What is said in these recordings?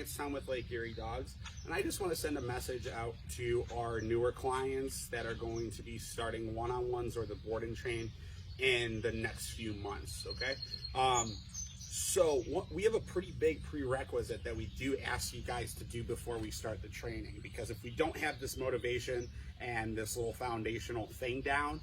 experience time with Lake Erie dogs, and I just want to send a message out to our newer clients that are going to be starting one-on-ones or the board and train in the next few months, okay? So we have a pretty big prerequisite that we do ask you guys to do before we start the training, because if we don't have this motivation and this little foundational thing down,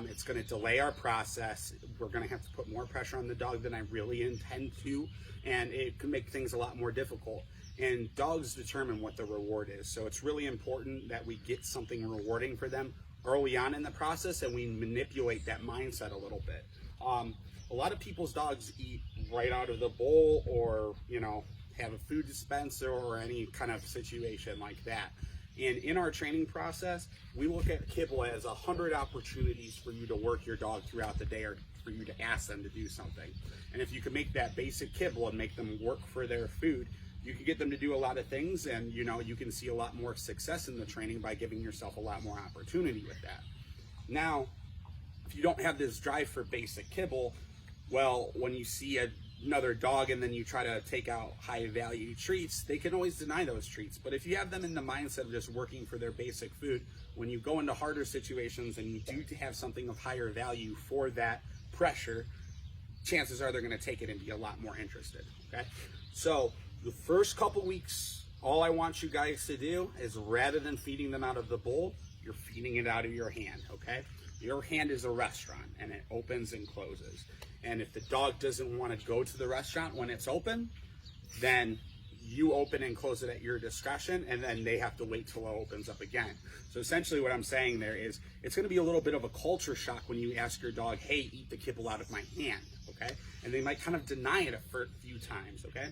it's going to delay our process. We're going to have to put more pressure on the dog than I really intend to, and it can make things a lot more difficult. And dogs determine what the reward is, so it's really important that we get something rewarding for them early on in the process, and we manipulate that mindset a little bit. A lot of people's dogs eat right out of the bowl, or have a food dispenser or any kind of situation like that. And in our training process, we look at kibble as 100 opportunities for you to work your dog throughout the day, or for you to ask them to do something. And if you can make that basic kibble and make them work for their food, you can get them to do a lot of things, and you can see a lot more success in the training by giving yourself a lot more opportunity with that. Now, if you don't have this drive for basic kibble, well, when you see another dog and then you try to take out high value treats, they can always deny those treats. But if you have them in the mindset of just working for their basic food, when you go into harder situations and you do have something of higher value for that pressure, chances are they're going to take it and be a lot more interested, okay? So the first couple weeks, all I want you guys to do is, rather than feeding them out of the bowl, you're feeding it out of your hand, okay? Your hand is a restaurant, and it opens and closes. And if the dog doesn't want to go to the restaurant when it's open, then you open and close it at your discretion, and then they have to wait till it opens up again. So essentially what I'm saying there is, it's going to be a little bit of a culture shock when you ask your dog, hey, eat the kibble out of my hand, okay? And they might kind of deny it a few times, okay?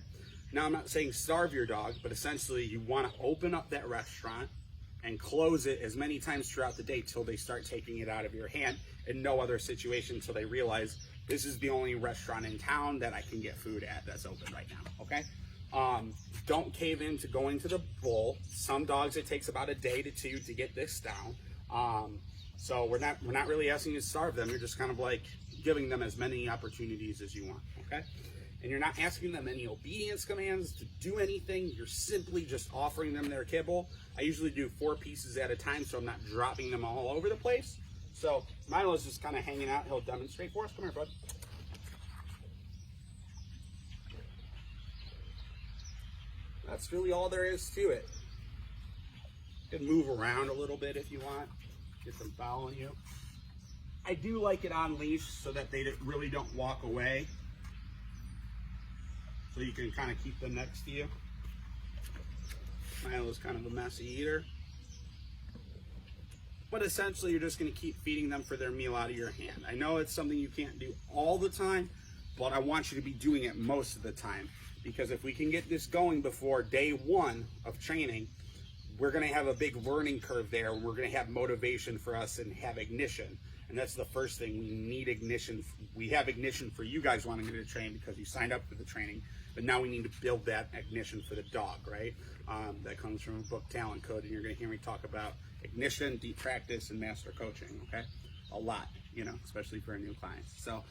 Now, I'm not saying starve your dog, but essentially you want to open up that restaurant and close it as many times throughout the day till they start taking it out of your hand, in no other situation, until they realize this is the only restaurant in town that I can get food at that's open right now, okay? Don't cave into going to the bowl. Some dogs, it takes about a day to 2 to get this down. So we're not really asking you to starve them. You're just kind of like giving them as many opportunities as you want, okay? And you're not asking them any obedience commands to do anything. You're simply just offering them their kibble. I usually do 4 pieces at a time, so I'm not dropping them all over the place. So Milo's just kind of hanging out. He'll demonstrate for us. Come here, bud. That's really all there is to it. You can move around a little bit if you want. Get them following you. I do like it on leash so that they really don't walk away. So you can kind of keep them next to you. Milo's kind of a messy eater. But essentially, you're just going to keep feeding them for their meal out of your hand. I know it's something you can't do all the time, but I want you to be doing it most of the time. Because if we can get this going before day 1 of training, we're going to have a big learning curve there. We're going to have motivation for us and have ignition. And that's the first thing. We need ignition. We have ignition for you guys wanting to train because you signed up for the training. But now we need to build that ignition for the dog, right? That comes from a book, Talent Code, and you're going to hear me talk about ignition, deep practice, and master coaching, okay? A lot, especially for our new clients. So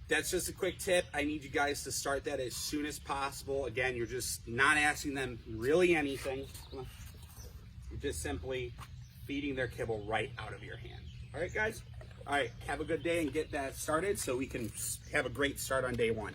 that's just a quick tip. I need you guys to start that as soon as possible. Again, you're just not asking them really anything. Come on. You're just simply feeding their kibble right out of your hand. All right, guys? All right, have a good day and get that started so we can have a great start on day 1.